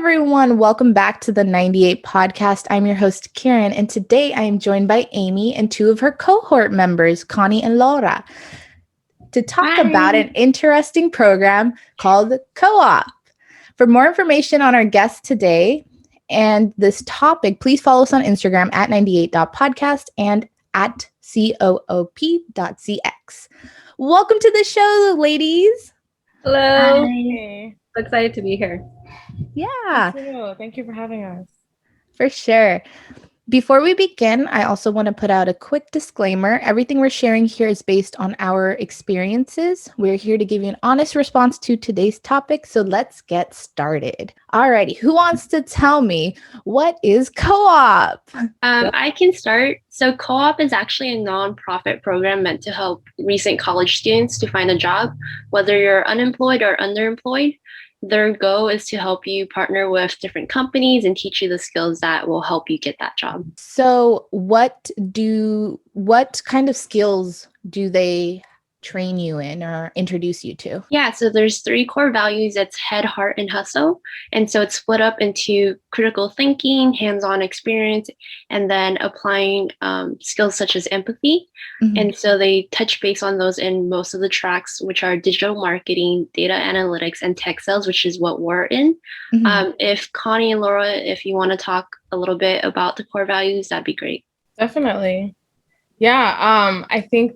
everyone. Welcome back to the 98 podcast. I'm your host, Karen, and today I am joined by Amy and two of her cohort members, Connie and Laura, to talk about an interesting program called Co-op. For more information on our guest today and this topic, please follow us on Instagram at 98.podcast and at coop.cx. Welcome to the show, ladies. Hello. Hey. So excited to be here. Yeah. Thank you for having us. For sure. Before we begin, I also want to put out a quick disclaimer. Everything we're sharing here is based on our experiences. We're here to give you an honest response to today's topic, so let's get started. Alrighty, who wants to tell me what is co-op? I can start. So co-op is actually a nonprofit program meant to help recent college students to find a job, whether you're unemployed or underemployed. Their goal is to help you partner with different companies and teach you the skills that will help you get that job. So what kind of skills do they train you in or introduce you to? Yeah, so there's 3 core values. It's head, heart, and hustle. And so it's split up into critical thinking, hands-on experience, and then applying skills such as empathy. Mm-hmm. And so they touch base on those in most of the tracks, which are digital marketing, data analytics, and textiles, which is what we're in. Mm-hmm. If Connie and Laura, if you want to talk a little bit about the core values, that'd be great. Definitely. Yeah, I think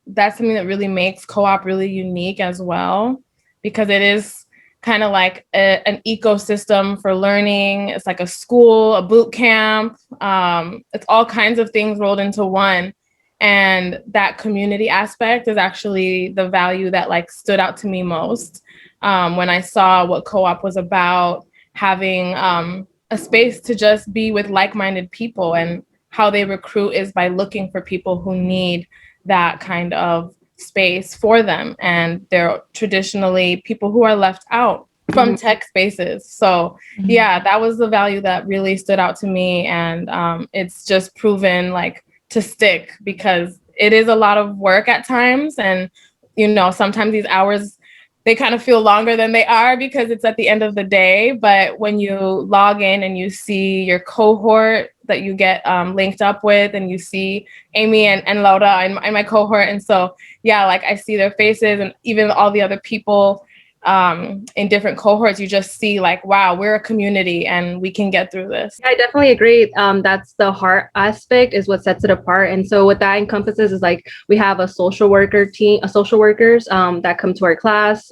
that's something that really makes co-op really unique as well, because it is kind of like an ecosystem for learning. It's like a school, a boot camp. It's all kinds of things rolled into one. And that community aspect is actually the value that like stood out to me most when I saw what co-op was about, having a space to just be with like-minded people, and how they recruit is by looking for people who need that kind of space for them. And they're traditionally people who are left out from mm-hmm. tech spaces. So mm-hmm. yeah, that was the value that really stood out to me. And it's just proven like to stick, because it is a lot of work at times. And, you know, sometimes these hours, they kind of feel longer than they are because it's at the end of the day. But when you log in and you see your cohort that you get linked up with, and you see Amy and Laura in my cohort. And so, yeah, like I see their faces, and even all the other people in different cohorts, you just see like, wow, we're a community and we can get through this. I definitely agree. That's the heart aspect is what sets it apart. And so what that encompasses is like, we have a social workers that come to our class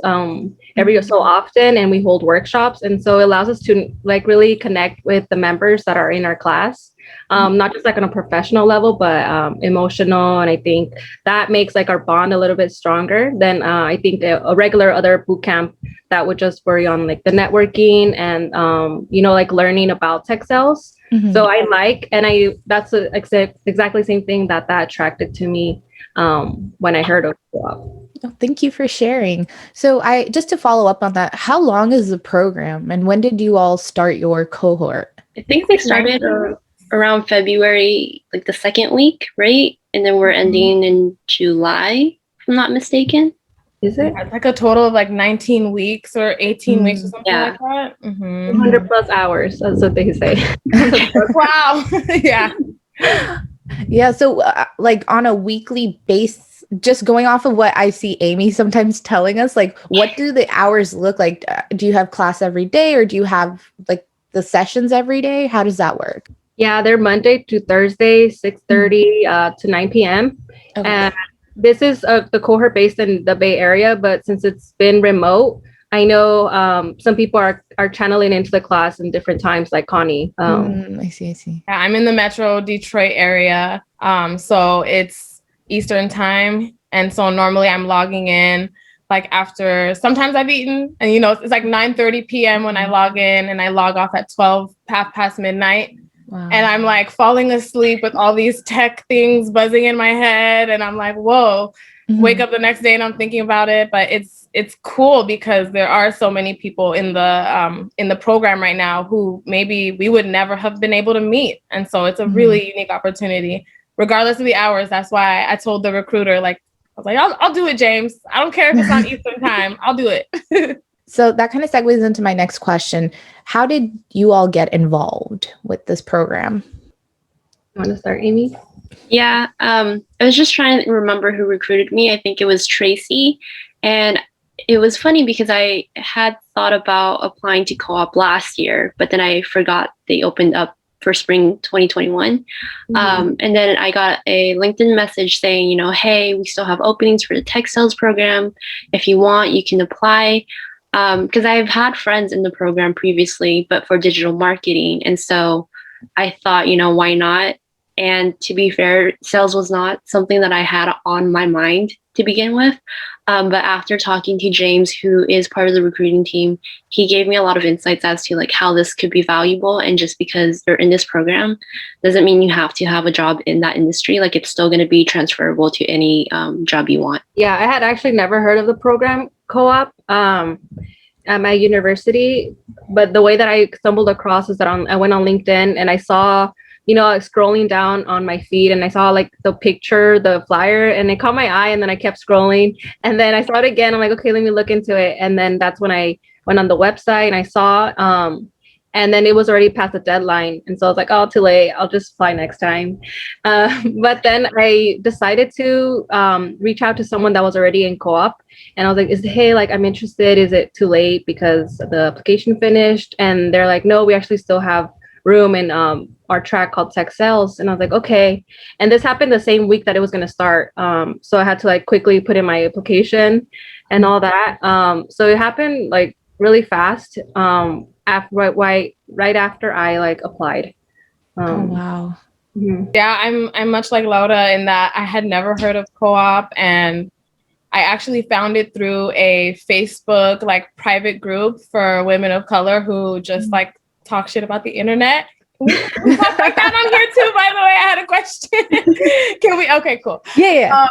every so often, and we hold workshops. And so it allows us to like really connect with the members that are in our class. Not just like on a professional level, but emotional. And I think that makes like our bond a little bit stronger than I think a regular other boot camp that would just worry on like the networking and, like learning about textiles. Mm-hmm. So that's exactly the same thing that attracted to me when I heard of co-op. Oh, thank you for sharing. So just to follow up on that, how long is the program and when did you all start your cohort? I think we started around February, like the second week, right? And then we're ending in July, if I'm not mistaken. Is it? Yeah, it's like a total of like 19 weeks or 18 weeks or something like that. Mm-hmm. 100 plus hours, that's what they say. Wow. Yeah. Yeah. So like on a weekly basis, just going off of what I see Amy sometimes telling us, like what do the hours look like? Do you have class every day, or do you have like the sessions every day? How does that work? Yeah, they're Monday to Thursday, 6:30 to 9 p.m. Okay. And this is the cohort based in the Bay Area, but since it's been remote, I know some people are channeling into the class in different times, like Connie. I see. Yeah, I'm in the Metro Detroit area, so it's Eastern time, and so normally I'm logging in like after, sometimes I've eaten, and it's like 9:30 p.m. when I log in, and I log off at 12, half past midnight. Wow. And I'm like falling asleep with all these tech things buzzing in my head. And I'm like, whoa, wake up the next day and I'm thinking about it. But it's cool because there are so many people in the program right now who maybe we would never have been able to meet. And so it's a really unique opportunity, regardless of the hours. That's why I told the recruiter, like, I was like, I'll do it, James. I don't care if it's on Eastern time. I'll do it. So that kind of segues into my next question. How did you all get involved with this program? You want to start, Amy? Yeah, I was just trying to remember who recruited me. I think it was Tracy. And it was funny because I had thought about applying to co-op last year, but then I forgot they opened up for spring 2021. And then I got a LinkedIn message saying, you know, hey, we still have openings for the Textiles program. If you want, you can apply. Because I've had friends in the program previously, but for digital marketing. And so I thought, you know, why not? And to be fair, sales was not something that I had on my mind to begin with. But after talking to James, who is part of the recruiting team, he gave me a lot of insights as to like how this could be valuable. And just because you're in this program doesn't mean you have to have a job in that industry. Like it's still going to be transferable to any job you want. Yeah, I had actually never heard of the program co-op at my university. But the way that I stumbled across is that I went on LinkedIn and I saw, you know, scrolling down on my feed and I saw like the picture, the flyer, and it caught my eye, and then I kept scrolling and then I saw it again. I'm like, okay, let me look into it. And then that's when I went on the website and I saw, and then it was already past the deadline. And so I was like, oh, too late. I'll just fly next time. But then I decided to reach out to someone that was already in co-op. And I was like, hey, like, I'm interested. Is it too late because the application finished? And they're like, no, we actually still have room in our track called Textiles. And I was like, okay. And this happened the same week that it was going to start. So I had to like quickly put in my application and all that. So it happened like really fast right after I like applied. Oh, wow. Yeah, I'm much like Laura in that I had never heard of co-op, and I actually found it through a Facebook like private group for women of color who just like talk shit about the internet. We talk like that on here too, by the way. I had a question. Can we? Okay, cool. Yeah.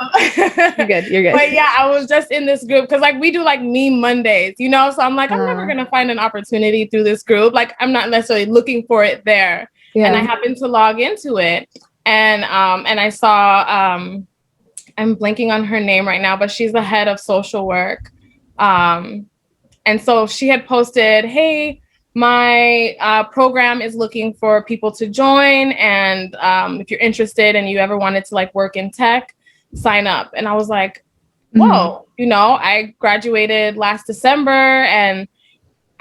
You're good. But yeah, I was just in this group because like we do like meme Mondays, you know? So I'm like, I'm never going to find an opportunity through this group. Like I'm not necessarily looking for it there. Yeah. And I happened to log into it and I saw, I'm blanking on her name right now, but she's the head of social work. And so she had posted, hey, my program is looking for people to join. And if you're interested and you ever wanted to like work in tech, sign up. And I was like, whoa, you know, I graduated last December and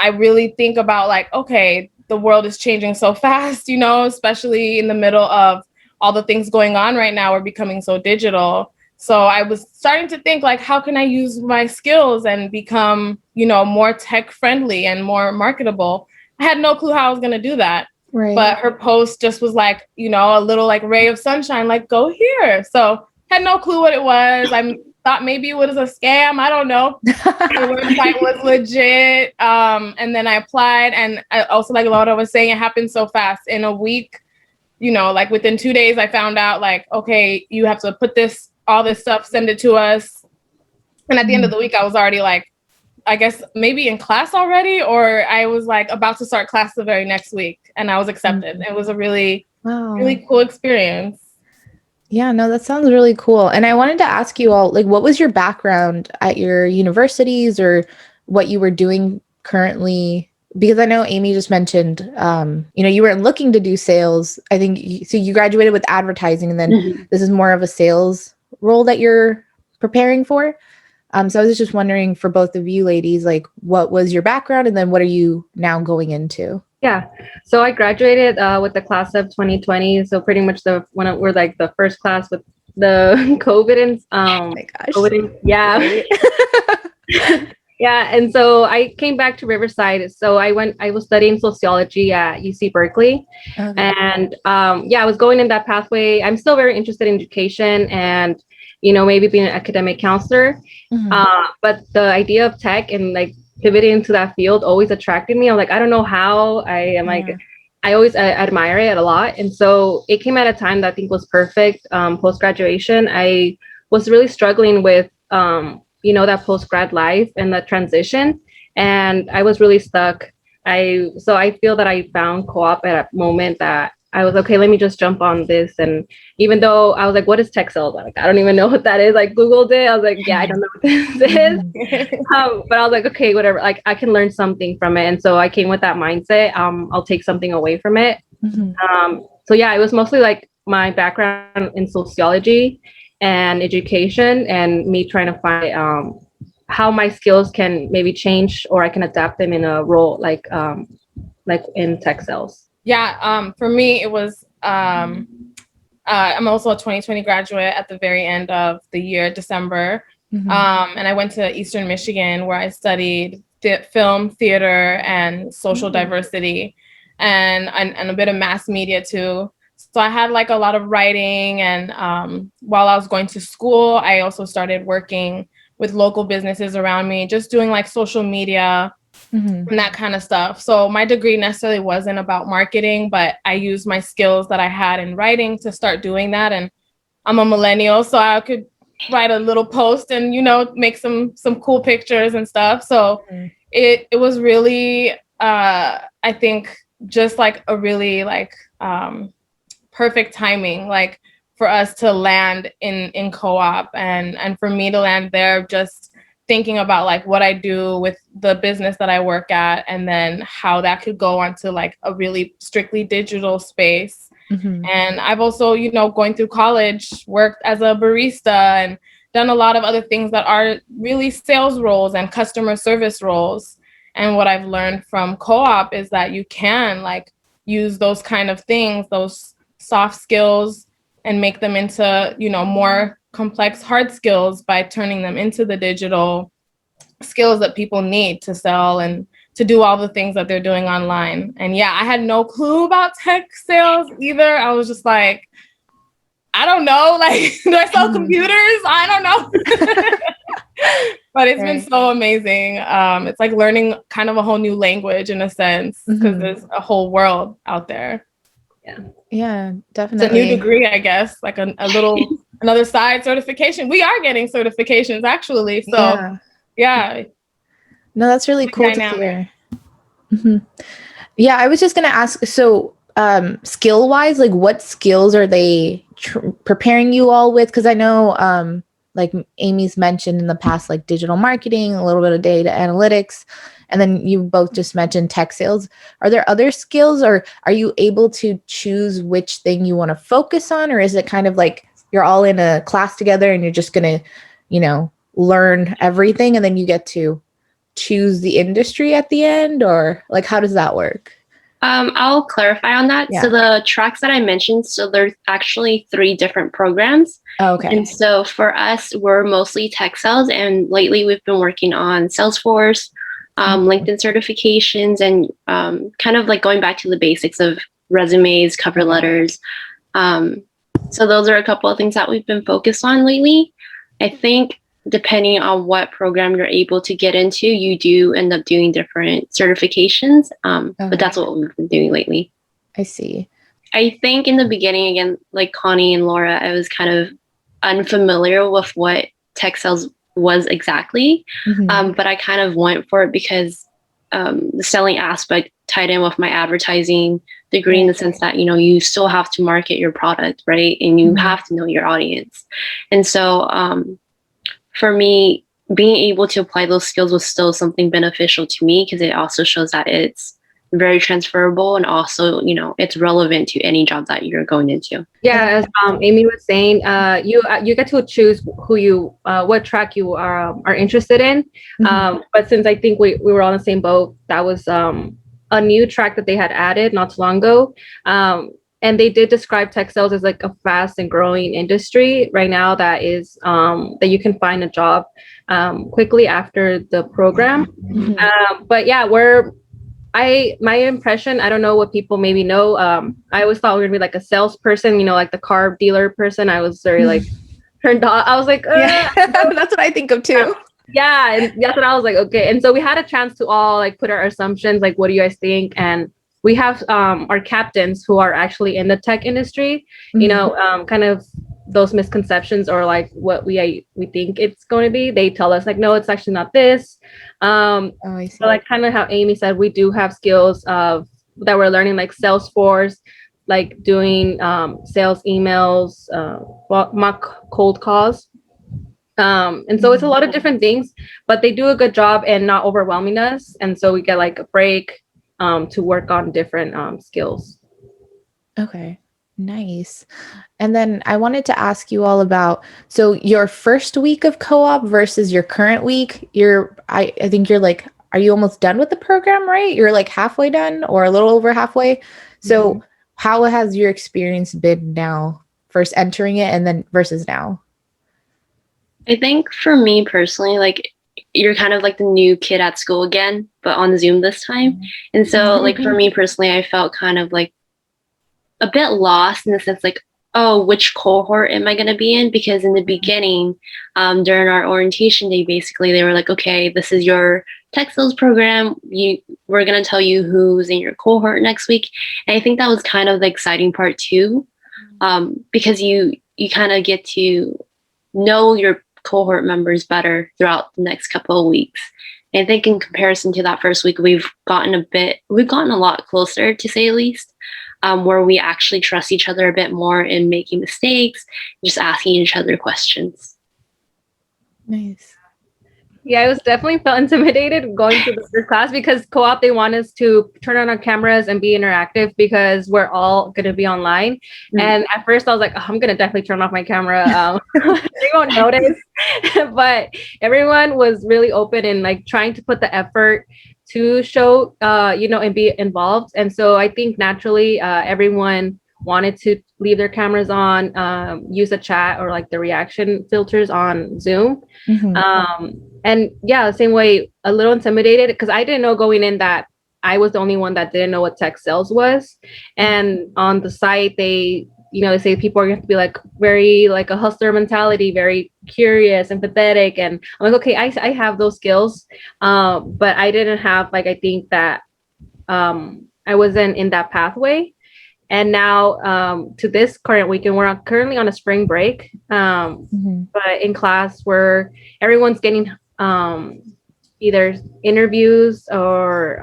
I really think about like, okay, the world is changing so fast, you know, especially in the middle of all the things going on right now. We're becoming so digital. So I was starting to think like, how can I use my skills and become, you know, more tech friendly and more marketable? I had no clue how I was going to do that. Right. But her post just was like, you know, a little like ray of sunshine, like go here. So had no clue what it was. I thought maybe it was a scam. I don't know. The website was legit. And then I applied. And I also, like Laura was saying, it happened so fast. In a week, you know, like within 2 days, I found out like, okay, you have to put all this stuff, send it to us. And at the end of the week, I was already like, I guess maybe in class already, or I was like about to start class the very next week and I was accepted. It was a really, really cool experience. Yeah, no, that sounds really cool. And I wanted to ask you all, like, what was your background at your universities or what you were doing currently? Because I know Amy just mentioned, you know, you weren't looking to do sales. I think so you graduated with advertising and then this is more of a sales role that you're preparing for. So I was just wondering for both of you ladies, like what was your background and then what are you now going into? Yeah, so I graduated with the class of 2020. So pretty much when we're like the first class with the COVID and oh my gosh. COVID yeah. And so I came back to Riverside. So I was studying sociology at UC Berkeley. Okay. And I was going in that pathway. I'm still very interested in education and, you know, maybe being an academic counselor. But the idea of tech and like pivoting into that field always attracted me. I'm like, I don't know how. I always admire it a lot. And so it came at a time that I think was perfect. Post-graduation, I was really struggling with, you know, that post-grad life and the transition. And I was really stuck. So I feel that I found co-op at a moment that I was okay, let me just jump on this. And even though I was like, what is Textiles? Like, I don't even know what that is. Like Googled it. I was like, yeah, I don't know what this is. But I was like, okay, whatever. Like I can learn something from it. And so I came with that mindset. I'll take something away from it. So yeah, it was mostly like my background in sociology and education and me trying to find how my skills can maybe change or I can adapt them in a role like in textiles. Yeah, for me, it was, I'm also a 2020 graduate at the very end of the year, December. And I went to Eastern Michigan where I studied film, theater, and social diversity and a bit of mass media too. So I had like a lot of writing and while I was going to school, I also started working with local businesses around me, just doing like social media, and that kind of stuff. So my degree necessarily wasn't about marketing, but I used my skills that I had in writing to start doing that. And I'm a millennial, so I could write a little post and, you know, make some cool pictures and stuff. So it was really, I think, just like a really like perfect timing, like for us to land in co-op and for me to land there, just thinking about like what I do with the business that I work at and then how that could go onto like a really strictly digital space. And I've also, you know, going through college, worked as a barista and done a lot of other things that are really sales roles and customer service roles. And what I've learned from co-op is that you can like use those kind of things, those soft skills, and make them into, you know, more complex hard skills by turning them into the digital skills that people need to sell and to do all the things that they're doing online. And yeah, I had no clue about tech sales either. I was just like, I don't know, like, do I sell computers? I don't know. But it's been so amazing. It's like learning kind of a whole new language in a sense, because there's a whole world out there. Yeah, definitely. It's a new degree, I guess, like a little another side certification. We are getting certifications actually. So yeah. No, that's really cool to hear. Yeah, I was just gonna ask, so skill wise, like what skills are they preparing you all with? Because I know like Amy's mentioned in the past, like digital marketing, a little bit of data analytics, and then you both just mentioned tech sales. Are there other skills, or are you able to choose which thing you want to focus on? Or is it kind of like you're all in a class together and you're just going to, you know, learn everything and then you get to choose the industry at the end? Or like, how does that work? I'll clarify on that. So the tracks that I mentioned, so there's actually 3 different programs. And so for us, we're mostly textiles. And lately we've been working on Salesforce, LinkedIn certifications, and kind of like going back to the basics of resumes, cover letters. So those are a couple of things that we've been focused on lately. I think depending on what program you're able to get into, you do end up doing different certifications. But that's what we've been doing lately. I see. I think in the beginning, again, like Connie and Laura, I was kind of unfamiliar with what textiles was exactly. But I kind of went for it because the selling aspect tied in with my advertising degree in the sense that, you know, you still have to market your product, right? And you have to know your audience. And so for me, being able to apply those skills was still something beneficial to me because it also shows that it's very transferable and also, you know, it's relevant to any job that you're going into. Yeah, as Amy was saying, you get to choose who you what track you are interested in. But since I think we were on the same boat, that was a new track that they had added not too long ago. And they did describe textiles as like a fast and growing industry right now that is that you can find a job quickly after the program. But yeah, my impression, I don't know what people maybe know. I always thought we were gonna be like a salesperson, you know, like the car dealer person. I was very like turned on. I was like, that's what I think of too. Yeah, and that's what I was like, okay. And so we had a chance to all like put our assumptions, like, what do you guys think? And we have our captains who are actually in the tech industry, you know, kind of those misconceptions or like what we think it's going to be. They tell us like, no, it's actually not this. So like kind of how Amy said, we do have skills that we're learning, like Salesforce, like doing sales emails, mock cold calls. And so it's a lot of different things, but they do a good job in not overwhelming us. And so we get like a break to work on different skills. Okay, nice. And then I wanted to ask you all about, so your first week of co-op versus your current week, I think you're like, are you almost done with the program, right? You're like halfway done or a little over halfway. So how has your experience been now, first entering it and then versus now? I think for me personally, like you're kind of like the new kid at school again, but on Zoom this time. And so like for me personally, I felt kind of like a bit lost in the sense like, oh, which cohort am I going to be in? Because in the beginning, during our orientation day, basically they were like, okay, this is your textiles program. We're going to tell you who's in your cohort next week. And I think that was kind of the exciting part too, because you kind of get to know your cohort members better throughout the next couple of weeks. And I think in comparison to that first week, we've gotten a lot closer, to say the least, where we actually trust each other a bit more in making mistakes, just asking each other questions. Nice. Yeah, I was definitely felt intimidated going to the first class because co-op, they want us to turn on our cameras and be interactive because we're all going to be online. And at first I was like, oh, I'm going to definitely turn off my camera. They won't notice. But everyone was really open and like trying to put the effort to show, and be involved. And so I think naturally everyone wanted to leave their cameras on, use the chat or like the reaction filters on Zoom. And yeah, the same way, a little intimidated because I didn't know going in that I was the only one that didn't know what textiles was. And on the site, they say people are going to be like very like a hustler mentality, very curious, empathetic. And I'm like, okay, I have those skills. But I didn't have like, I think that I wasn't in that pathway. And now to this current weekend, we're currently on a spring break. But in class where everyone's getting either interviews or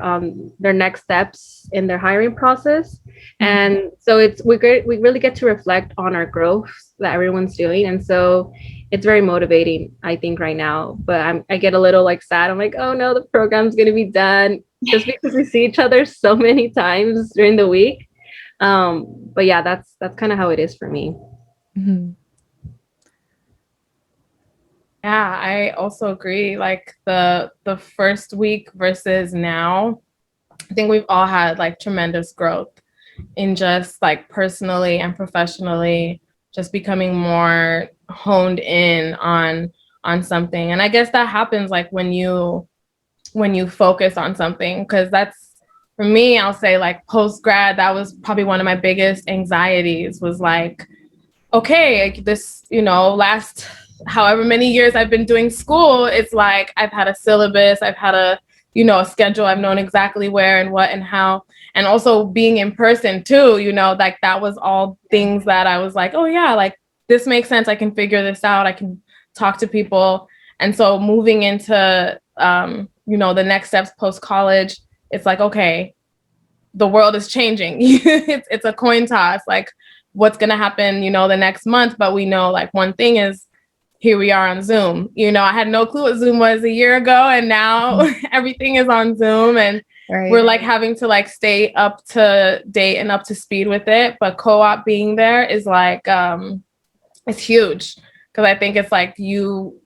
their next steps in their hiring process. And so we really get to reflect on our growth that everyone's doing. And so it's very motivating, I think, right now. But I get a little like sad. I'm like, oh no, the program's going to be done just because we see each other so many times during the week. But yeah, that's kind of how it is for me. Yeah, I also agree. Like the first week versus now, I think we've all had like tremendous growth in just like personally and professionally, just becoming more honed in on something. And I guess that happens like when you focus on something, because that's, for me, I'll say like post-grad, that was probably one of my biggest anxieties was like, okay, this, last however many years I've been doing school, it's like I've had a syllabus, I've had a schedule, I've known exactly where and what and how. And also being in person too, like that was all things that I was like, oh yeah, like this makes sense. I can figure this out. I can talk to people. And so moving into, the next steps post-college, it's like, okay, the world is changing. It's a coin toss, like what's going to happen, the next month. But we know like one thing is, here we are on Zoom. I had no clue what Zoom was a year ago, and now everything is on Zoom, and we're like having to like stay up to date and up to speed with it. But co-op being there is like, it's huge, because I think it's like you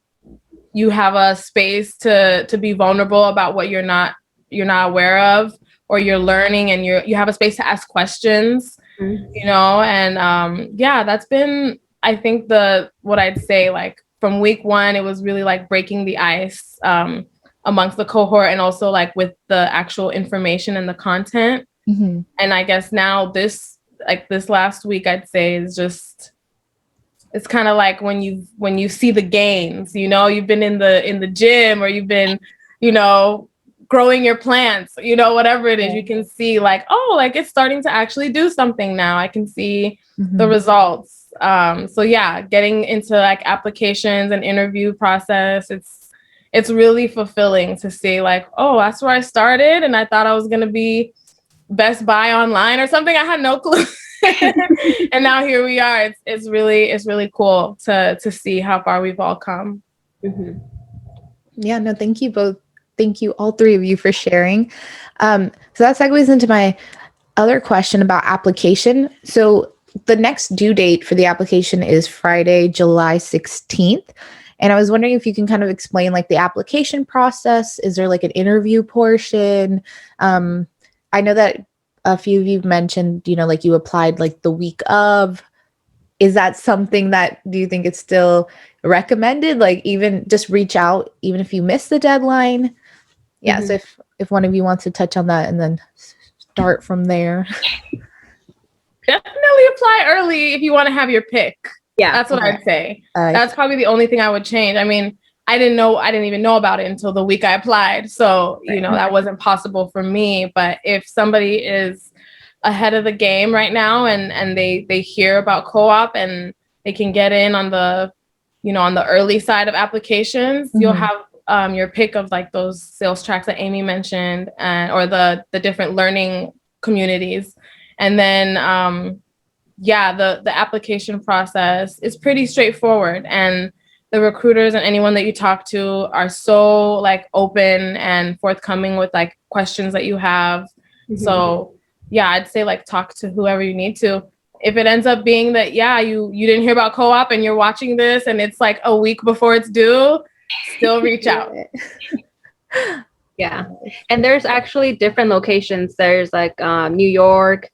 have a space to be vulnerable about what you're not aware of, or you're learning, and you have a space to ask questions, and that's been, I think what I'd say, like from week one, it was really like breaking the ice amongst the cohort, and also like with the actual information and the content. And I guess now this last week, I'd say is just, it's kind of like when you see the gains, you've been in the gym, or you've been, growing your plants, whatever it is, you can see like, oh, like it's starting to actually do something now. I can see the results. So yeah, getting into like applications and interview process, it's really fulfilling to see like, oh, that's where I started, and I thought I was going to be Best Buy online or something. I had no clue. And now here we are. It's really cool to see how far we've all come. Mm-hmm. Yeah, no, thank you both. Thank you, all three of you, for sharing. So that segues into my other question about application. So the next due date for the application is Friday, July 16th. And I was wondering if you can kind of explain like the application process. Is there like an interview portion? I know that a few of you mentioned, like you applied like the week of. Is that something that, do you think it's still recommended? Like even just reach out, even if you miss the deadline? Yeah. Mm-hmm. So if one of you wants to touch on that and then start from there. Definitely apply early if you want to have your pick. Yeah. That's what I'd say. I That's probably the only thing I would change. I mean, I didn't even know about it until the week I applied. So, that wasn't possible for me. But if somebody is ahead of the game right now and they hear about co-op and they can get in on the, on the early side of applications, you'll have your pick of like those sales tracks that Amy mentioned, or the different learning communities. And then, the application process is pretty straightforward, and the recruiters and anyone that you talk to are so like open and forthcoming with like questions that you have. Mm-hmm. So yeah, I'd say like talk to whoever you need to. If it ends up being that, you didn't hear about co-op and you're watching this and it's like a week before it's due, still reach out. Yeah. And there's actually different locations. There's like New York,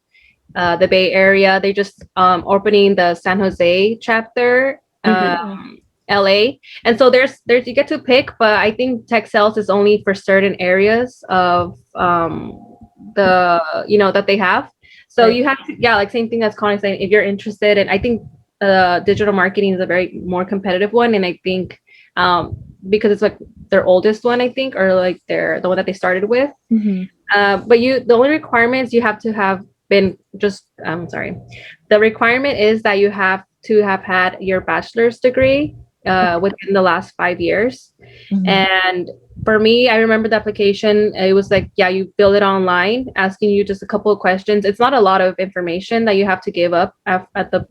the Bay Area. They just opening the San Jose chapter, LA. And so there's you get to pick, but I think Textiles is only for certain areas of that they have. So you have to, like same thing as Connie saying, if you're interested. And I think digital marketing is a very more competitive one. And I think because it's like their oldest one, I think, or like the one that they started with. Mm-hmm. But the only requirements you have to have been the requirement is that you have to have had your bachelor's degree within the last 5 years. Mm-hmm. And for me, I remember the application, it was like, you fill it online, asking you just a couple of questions. It's not a lot of information that you have to give up at the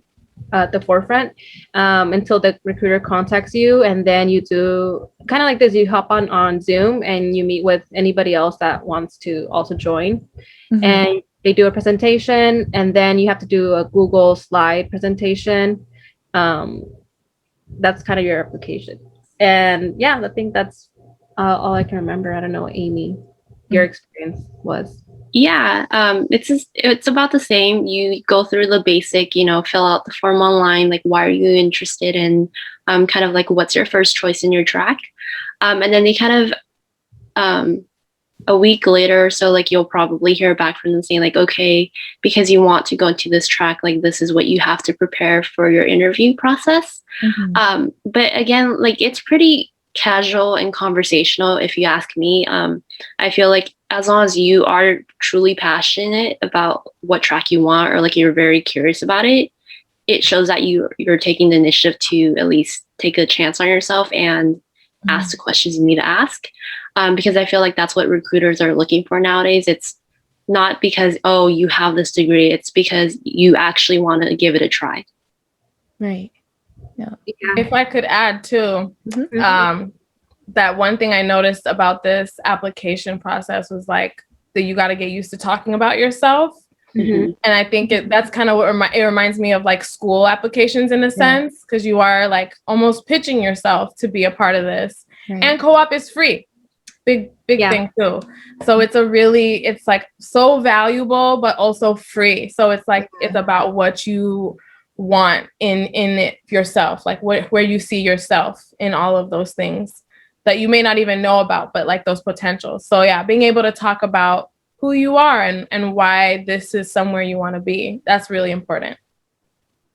forefront until the recruiter contacts you. And then you do kind of like this, you hop on Zoom and you meet with anybody else that wants to also join. Mm-hmm. And they do a presentation, and then you have to do a Google slide presentation. That's kind of your application. And I think that's all I can remember. I don't know, Amy, your experience was. Yeah, it's about the same. You go through the basic, fill out the form online, like why are you interested in, kind of like what's your first choice in your track, and then they kind of a week later or so, like you'll probably hear back from them saying like, okay, because you want to go into this track, like this is what you have to prepare for your interview process. Mm-hmm. But again, like it's pretty casual and conversational, if you ask me. I feel like as long as you are truly passionate about what track you want, or like you're very curious about it, it shows that you're taking the initiative to at least take a chance on yourself and ask the questions you need to ask. Because I feel like that's what recruiters are looking for nowadays. It's not because, you have this degree. It's because you actually want to give it a try. Right. Yeah. If I could add too, that one thing I noticed about this application process was like that you got to get used to talking about yourself. Mm-hmm. And I think that's kind of what it reminds me of like school applications in a sense, because you are like almost pitching yourself to be a part of this. Right. And co-op is free. Big thing too. So it's like so valuable, but also free. So it's like, it's about what you want in it yourself, like where you see yourself in all of those things that you may not even know about, but like those potentials. So being able to talk about who you are and why this is somewhere you want to be, that's really important.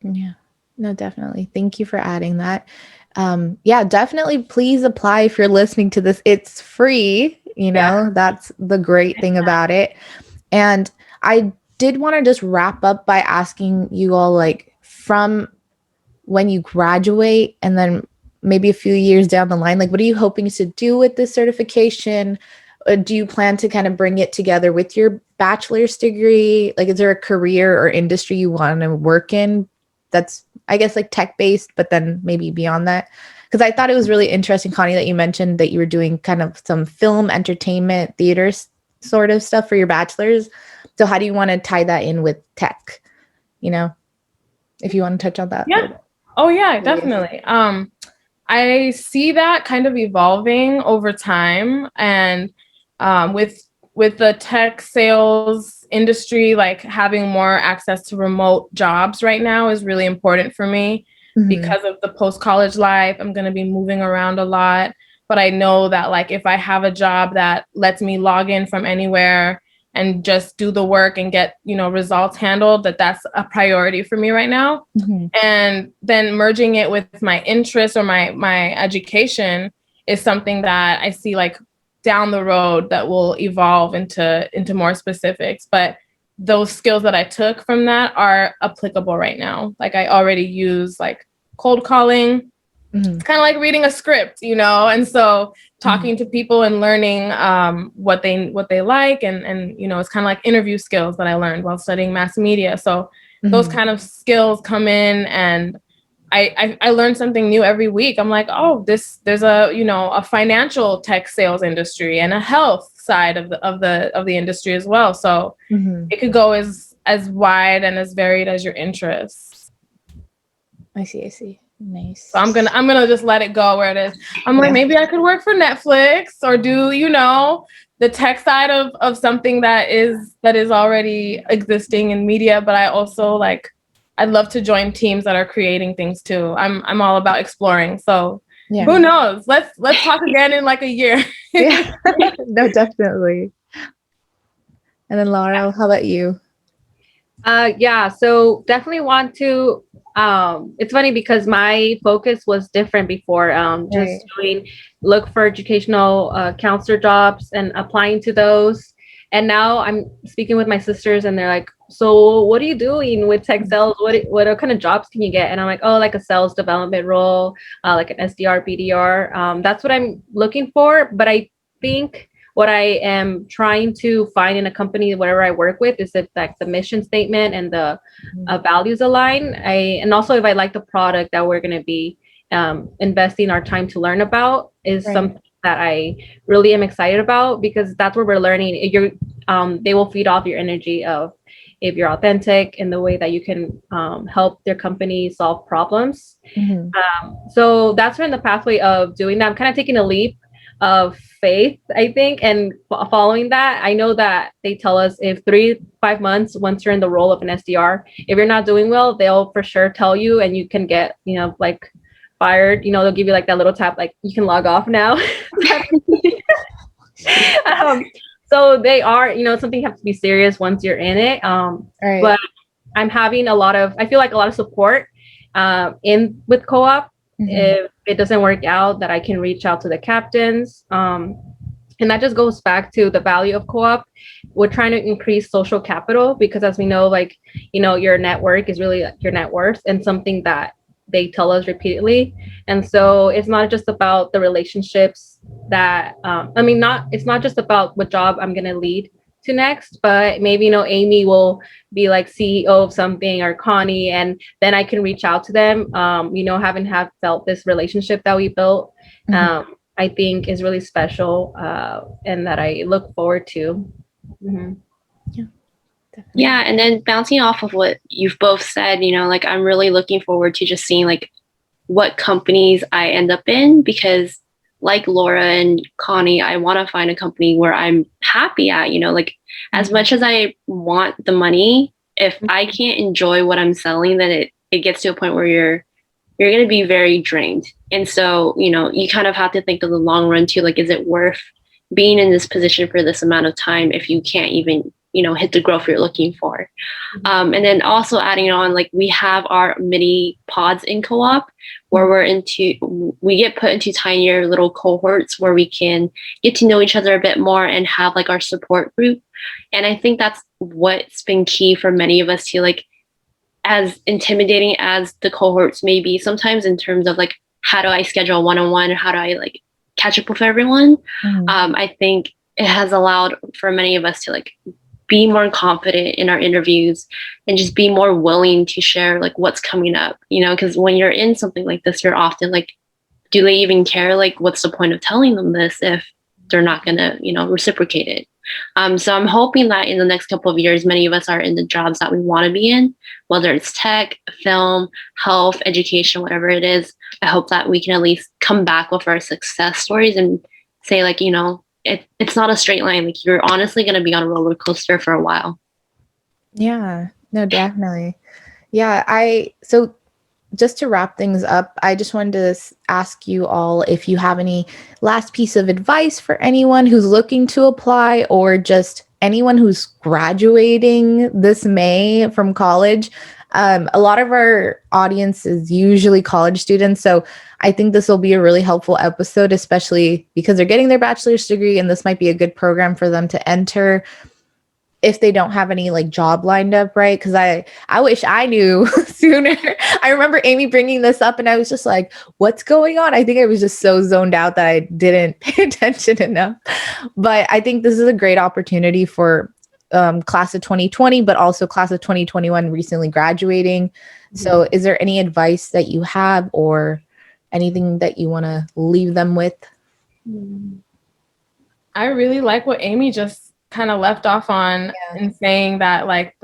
Yeah, no, definitely. Thank you for adding that. Definitely please apply if you're listening to this. It's free, that's the great thing about it. And I did want to just wrap up by asking you all, like, from when you graduate and then maybe a few years down the line, like, what are you hoping to do with this certification? Do you plan to kind of bring it together with your bachelor's degree? Like, is there a career or industry you want to work in that's, I guess, like tech-based, but then maybe beyond that? Because I thought it was really interesting, Connie, that you mentioned that you were doing kind of some film, entertainment, theater sort of stuff for your bachelor's. So how do you want to tie that in with tech? You know, if you want to touch on that. Yeah. Oh, yeah, definitely. I see that kind of evolving over time. And with the tech sales industry, like having more access to remote jobs right now is really important for me because of the post-college life. I'm going to be moving around a lot, but I know that like if I have a job that lets me log in from anywhere and just do the work and get, results handled, that's a priority for me right now. And then merging it with my interests or my education is something that I see like down the road that will evolve into more specifics. But those skills that I took from that are applicable right now. Like I already use like cold calling. It's kind of like reading a script, and so talking to people and learning what they like and it's kind of like interview skills that I learned while studying mass media. So those kind of skills come in, and I learn something new every week. I'm like, oh, there's a financial tech sales industry and a health side of the industry as well. So it could go as wide and as varied as your interests. I see. Nice. So I'm gonna just let it go where it is. I'm like, maybe I could work for Netflix or do, the tech side of something that is already existing in media. But I also I'd love to join teams that are creating things too. I'm all about exploring. So who knows? Let's talk again in like a year. Yeah. No, definitely. And then Laura, how about you? So definitely want to, it's funny because my focus was different before, just look for educational counselor jobs and applying to those. And now I'm speaking with my sisters and they're like, so what are you doing with Textiles? What kind of jobs can you get? And I'm like, oh, like a sales development role, like an SDR, BDR. That's what I'm looking for. But I think what I am trying to find in a company, whatever I work with, is if like the mission statement and the values align. And also if I like the product that we're going to be investing our time to learn about is something that I really am excited about, because that's where we're learning. They will feed off your energy of if you're authentic in the way that you can help their company solve problems. So that's been the pathway of doing that. I'm kind of taking a leap of faith, I think, and following that. I know that they tell us if 3-5 months, once you're in the role of an SDR, if you're not doing well, they'll for sure tell you, and you can get, like fired. They'll give you like that little tap, like you can log off now. So they are, something you have to be serious once you're in it. But I'm having I feel like a lot of support with co-op. If it doesn't work out, that I can reach out to the captains. And that just goes back to the value of co-op. We're trying to increase social capital because, as we know, your network is really your net worth, and something that they tell us repeatedly. And so it's not just about the relationships that, it's not just about what job I'm going to lead to next, but maybe, Amy will be like CEO of something, or Connie, and then I can reach out to them, having felt this relationship that we built, I think is really special, and that I look forward to. Yeah, and then bouncing off of what you've both said, I'm really looking forward to just seeing what companies I end up in, because like Laura and Connie, I want to find a company where I'm happy at, as much as I want the money, if I can't enjoy what I'm selling, then it gets to a point where you're going to be very drained. And so, you kind of have to think of the long run too, is it worth being in this position for this amount of time if you can't even, hit the growth you're looking for. And then also adding on, we have our mini pods in co-op where we get put into tinier little cohorts where we can get to know each other a bit more and have our support group. And I think that's what's been key for many of us to as intimidating as the cohorts may be sometimes in terms of how do I schedule a one-on-one, how do I catch up with everyone. I think it has allowed for many of us to like be more confident in our interviews and just be more willing to share like what's coming up, because when you're in something like this, you're often like, do they even care? Like, what's the point of telling them this if they're not going to, reciprocate it? So I'm hoping that in the next couple of years, many of us are in the jobs that we want to be in, whether it's tech, film, health, education, whatever it is. I hope that we can at least come back with our success stories and say like, it's not a straight line. Like you're honestly going to be on a roller coaster for a while. Yeah, no, definitely. Yeah. So just to wrap things up, I just wanted to ask you all if you have any last piece of advice for anyone who's looking to apply or just anyone who's graduating this May from college. A lot of our audience is usually college students. So I think this will be a really helpful episode, especially because they're getting their bachelor's degree and this might be a good program for them to enter if they don't have any like job lined up, right? Because I wish I knew sooner. I remember Amy bringing this up and I was just like, what's going on? I think I was just so zoned out that I didn't pay attention enough. But I think this is a great opportunity for class of 2020, but also class of 2021 recently graduating. Mm-hmm. So is there any advice that you have or anything that you want to leave them with? I really like what Amy just kind of left off on in saying that like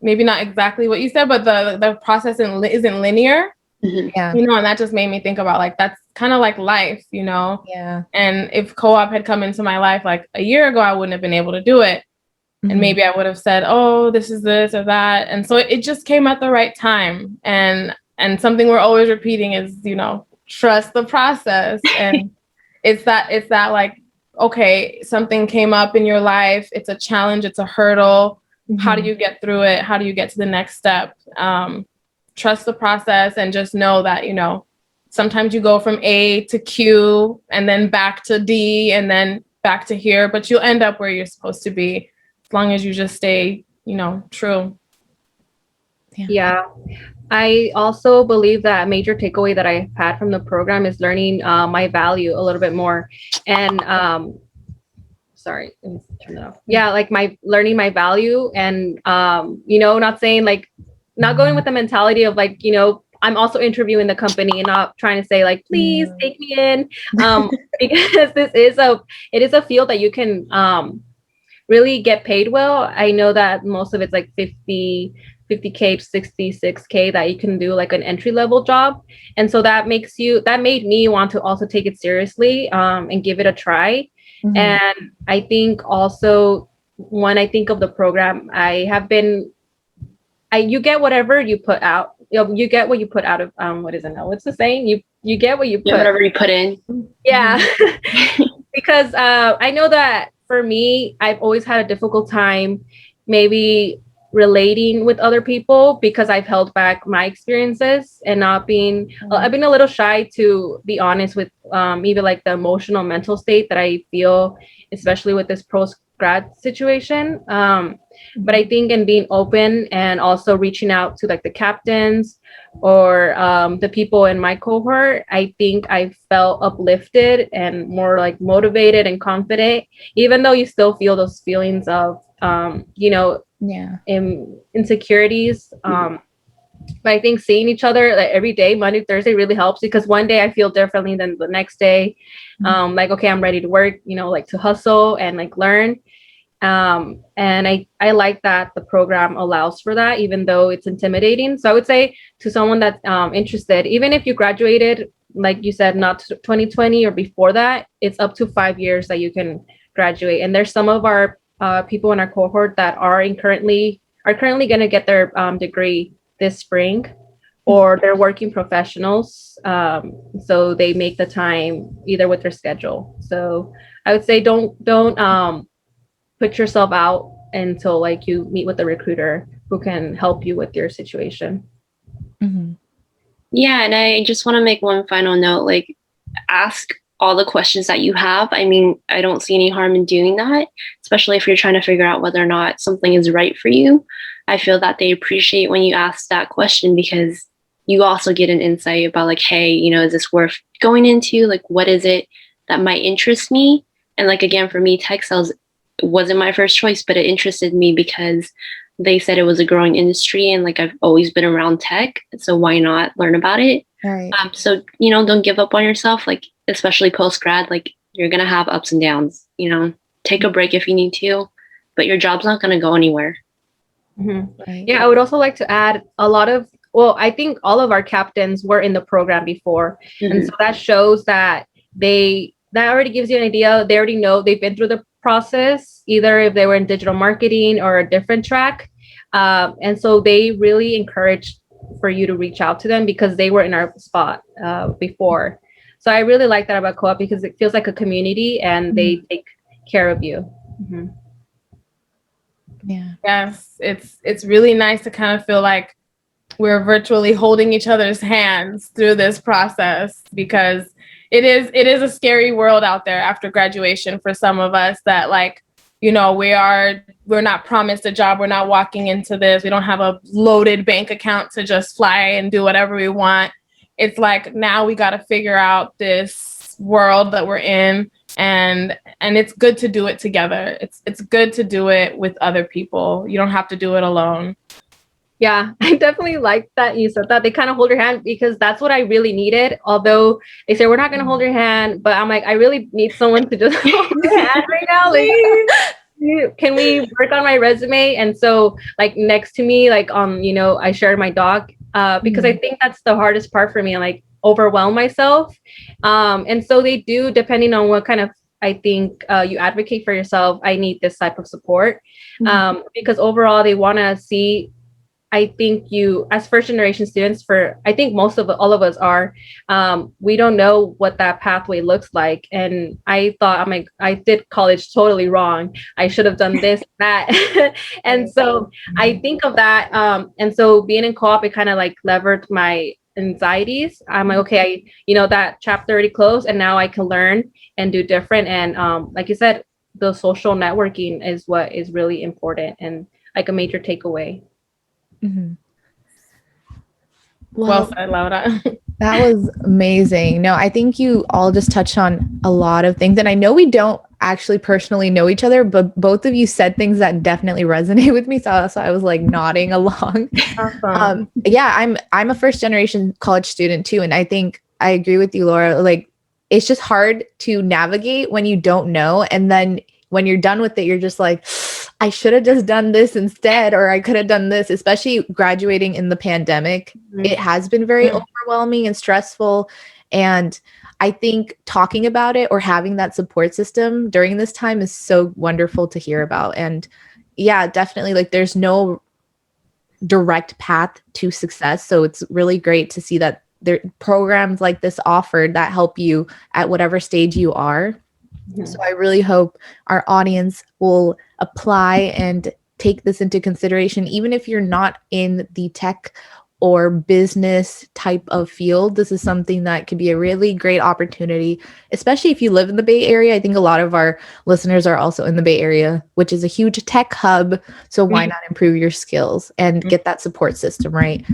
maybe not exactly what you said, but the process isn't linear. Mm-hmm. Yeah. And that just made me think about like, that's kind of like life, Yeah. And if co-op had come into my life like a year ago, I wouldn't have been able to do it. Mm-hmm. And maybe I would have said, oh, this is this or that. And so it just came at the right time. And something we're always repeating is, trust the process. And it's that like, okay, something came up in your life. It's a challenge. It's a hurdle. Mm-hmm. How do you get through it? How do you get to the next step? Trust the process and just know that, sometimes you go from A to Q and then back to D and then back to here, but you'll end up where you're supposed to be as long as you just stay, true. Yeah. I also believe that a major takeaway that I've had from the program is learning my value a little bit more. And sorry, let me turn that off. Yeah, like learning my value and, not saying like, not going with the mentality of like, I'm also interviewing the company and not trying to say like, please take me in. Because it is a field that you can really get paid well. I know that most of it's like 50K, 66K that you can do like an entry level job. And so that made me want to also take it seriously and give it a try. Mm-hmm. And I think also when I think of the program, you get whatever you put out. You get what you put out of, what is it now? What's the saying? You get what you put. Whatever you put in. Yeah. Because I know that for me, I've always had a difficult time maybe relating with other people because I've held back my experiences and I've been a little shy to be honest with even like the emotional mental state that I feel, especially with this post-grad situation. But I think in being open and also reaching out to like the captains or the people in my cohort, I think I felt uplifted and more like motivated and confident, even though you still feel those feelings of, insecurities. But I think seeing each other like every day, Monday, Thursday really helps because one day I feel differently than the next day. Like, okay, I'm ready to work, like to hustle and like learn. And I like that the program allows for that, even though it's intimidating. So I would say to someone that's interested, even if you graduated, like you said, not 2020 or before that, it's up to 5 years that you can graduate. And there's some of our people in our cohort that are currently going to get their degree this spring, or they're working professionals. So they make the time either with their schedule. So I would say don't put yourself out until like you meet with a recruiter who can help you with your situation. Mm-hmm. Yeah, and I just want to make one final note, like ask all the questions that you have. I mean, I don't see any harm in doing that, especially if you're trying to figure out whether or not something is right for you. I feel that they appreciate when you ask that question because you also get an insight about like, hey, is this worth going into? Like, what is it that might interest me? And like, again, for me, textiles wasn't my first choice, but it interested me because they said it was a growing industry, and like I've always been around tech, so why not learn about it? Right. So, you know, don't give up on yourself, like especially post grad, like you're gonna have ups and downs, you know, take a break if you need to, but your job's not gonna go anywhere. Right. Yeah, I would also like to add I think all of our captains were in the program before. And so that shows that that already gives you an idea. They already know, they've been through the process, either if they were in digital marketing or a different track. And so they really encourage for you to reach out to them because they were in our spot before. So I really like that about Co-op because it feels like a community and they take care of you. Yeah. Yes, it's really nice to kind of feel like we're virtually holding each other's hands through this process, because it is a scary world out there after graduation for some of us that, like, you know, we're not promised a job. We're not walking into this. We don't have a loaded bank account to just fly and do whatever we want. It's like, now we got to figure out this world that we're in, and it's good to do it together. It's good to do it with other people. You don't have to do it alone. Yeah, I definitely like that you said that. They kind of hold your hand because that's what I really needed. Although they say we're not going to hold your hand, but I'm like, I really need someone to just hold your hand right now. Like, can we work on my resume? And so, like, next to me, like, you know, I shared my doc because I think that's the hardest part for me. I like overwhelm myself. And so they do, depending on what kind of, I think you advocate for yourself. I need this type of support because overall they want to see. I think you, as first generation students, I think most of all of us are, we don't know what that pathway looks like. And I thought, I did college totally wrong. I should have done this, that. And so I think of that. And so being in co-op, it kind of like levered my anxieties. I'm like, okay, that chapter already closed and now I can learn and do different. And like you said, the social networking is what is really important and like a major takeaway. Well said, Laura. That was amazing. No, I think you all just touched on a lot of things. And I know we don't actually personally know each other, but both of you said things that definitely resonate with me. So I was like nodding along. Awesome. Yeah, I'm a first generation college student too. And I think I agree with you, Laura. Like, it's just hard to navigate when you don't know. And then when you're done with it, you're just like, I should have just done this instead, or I could have done this, especially graduating in the pandemic. It has been very overwhelming and stressful. And I think talking about it or having that support system during this time is so wonderful to hear about. And yeah, definitely, like, there's no direct path to success. So it's really great to see that there are programs like this offered that help you at whatever stage you are. So I really hope our audience will apply and take this into consideration. Even if you're not in the tech or business type of field, this is something that could be a really great opportunity, especially if you live in the Bay Area. I think a lot of our listeners are also in the Bay Area, which is a huge tech hub. So why not improve your skills and get that support system, right?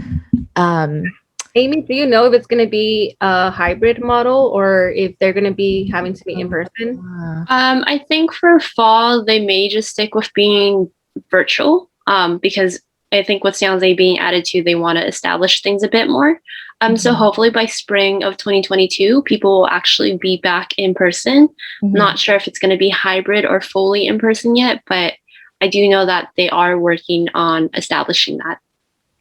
Amy, do you know if it's going to be a hybrid model or if they're going to be having to be in person? I think for fall, they may just stick with being virtual because I think with Sounds A being added to, they want to establish things a bit more. So hopefully by spring of 2022, people will actually be back in person. Not sure if it's going to be hybrid or fully in person yet, but I do know that they are working on establishing that.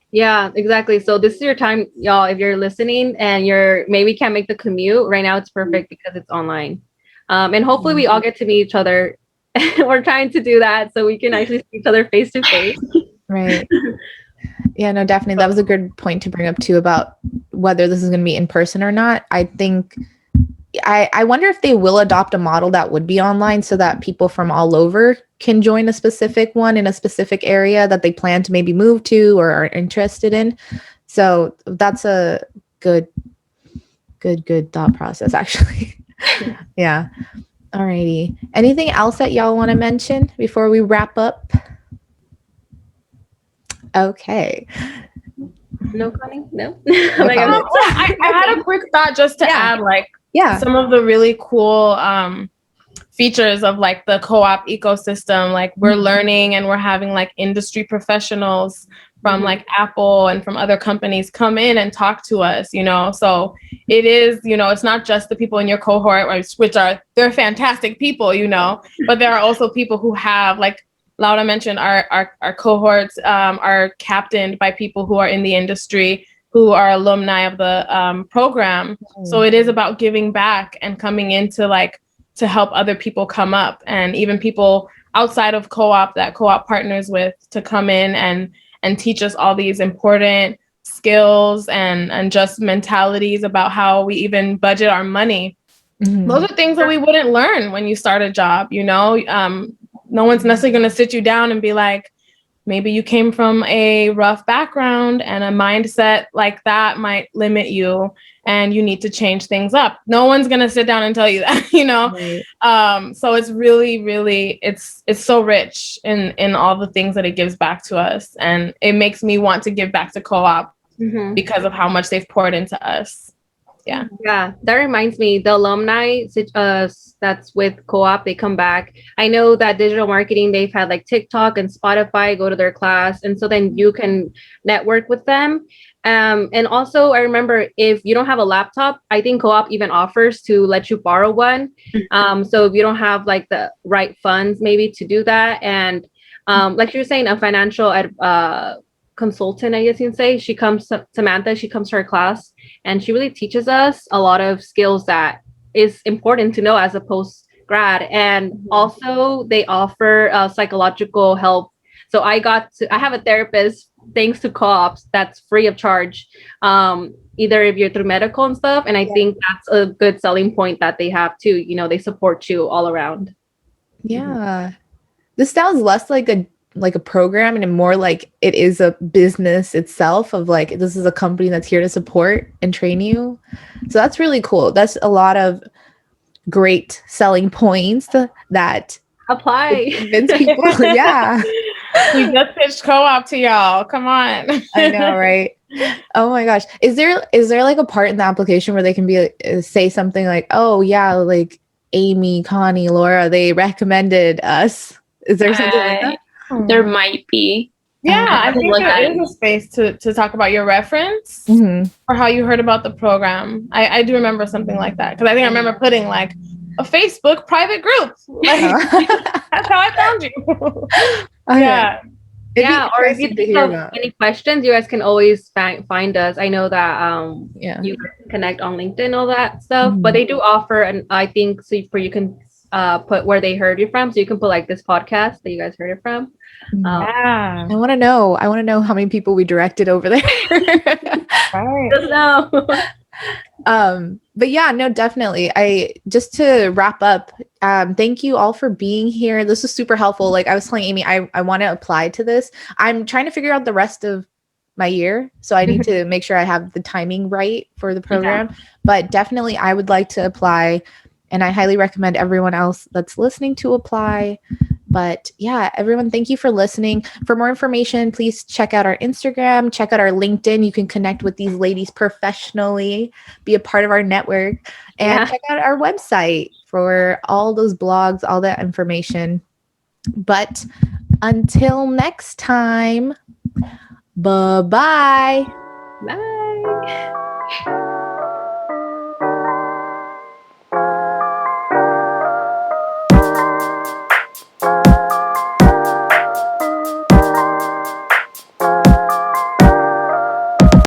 Yeah, exactly. So this is your time, y'all. If you're listening and maybe can't make the commute right now, it's perfect because it's online. And hopefully we all get to meet each other. We're trying to do that so we can actually see each other face to face. Right. Yeah, no, definitely. That was a good point to bring up too about whether this is going to be in person or not. I think I wonder if they will adopt a model that would be online so that people from all over can join a specific one in a specific area that they plan to maybe move to or are interested in. So that's a good thought process, actually. Yeah. Alrighty. Anything else that y'all want to mention before we wrap up? Okay. No, Connie? No? I had a quick thought just to add, like, yeah, some of the really cool features of like the co-op ecosystem. Like we're learning and we're having like industry professionals from like Apple and from other companies come in and talk to us, you know? So it is, you know, it's not just the people in your cohort, they're fantastic people, you know, but there are also people who have, like Laura mentioned, our cohorts are captained by people who are in the industry, who are alumni of the program. So it is about giving back and coming into like, to help other people come up, and even people outside of co-op that co-op partners with, to come in and teach us all these important skills and just mentalities about how we even budget our money. Those are things that we wouldn't learn when you start a job, you know? No one's necessarily going to sit you down and be like, maybe you came from a rough background and a mindset like that might limit you and you need to change things up. No one's going to sit down and tell you that, you know? Right. So it's really, really, it's so rich in all the things that it gives back to us. And it makes me want to give back to co-op because of how much they've poured into us. Yeah. Yeah. That reminds me, the alumni that's with co-op, they come back. I know that digital marketing, they've had like TikTok and Spotify go to their class. And so then you can network with them. And also I remember, if you don't have a laptop, I think co-op even offers to let you borrow one. So if you don't have like the right funds maybe to do that. And like you were saying, a financial consultant, I guess you can say, Samantha, she comes to our class and she really teaches us a lot of skills that is important to know as a post-grad. And also they offer psychological help. So I have a therapist, thanks to co-ops, that's free of charge, either if you're through medical and stuff. And I think that's a good selling point that they have too. You know, they support you all around. Yeah. This sounds less like a program and more like it is a business itself, of like, this is a company that's here to support and train you. So that's really cool. That's a lot of great selling points that apply. Convince people. Yeah. We just pitched co-op to y'all. Come on. I know, right? Oh my gosh. Is there like a part in the application where they can be say something like, oh yeah, like Amy, Connie, Laura, they recommended us? Is there something like that? There might be. Yeah, I think there is a space to talk about your reference or how you heard about the program. I do remember something like that, because I think I remember putting like a Facebook private group. Like, that's how I found you. Okay. Yeah, or if you think of any questions, you guys can always find us. I know that you can connect on LinkedIn and all that stuff, but they do offer, and I think you can put where they heard you from, so you can put like this podcast that you guys heard it from. I want to know how many people we directed over there. Right. Just know. But yeah, no, definitely. Just to wrap up, thank you all for being here. This was super helpful. Like I was telling Amy, I want to apply to this. I'm trying to figure out the rest of my year, so I need to make sure I have the timing right for the program. But definitely I would like to apply, and I highly recommend everyone else that's listening to apply. But yeah, everyone, thank you for listening. For more information, please check out our Instagram, check out our LinkedIn. You can connect with these ladies professionally, be a part of our network, and check out our website for all those blogs, all that information. But until next time, bye-bye. Bye.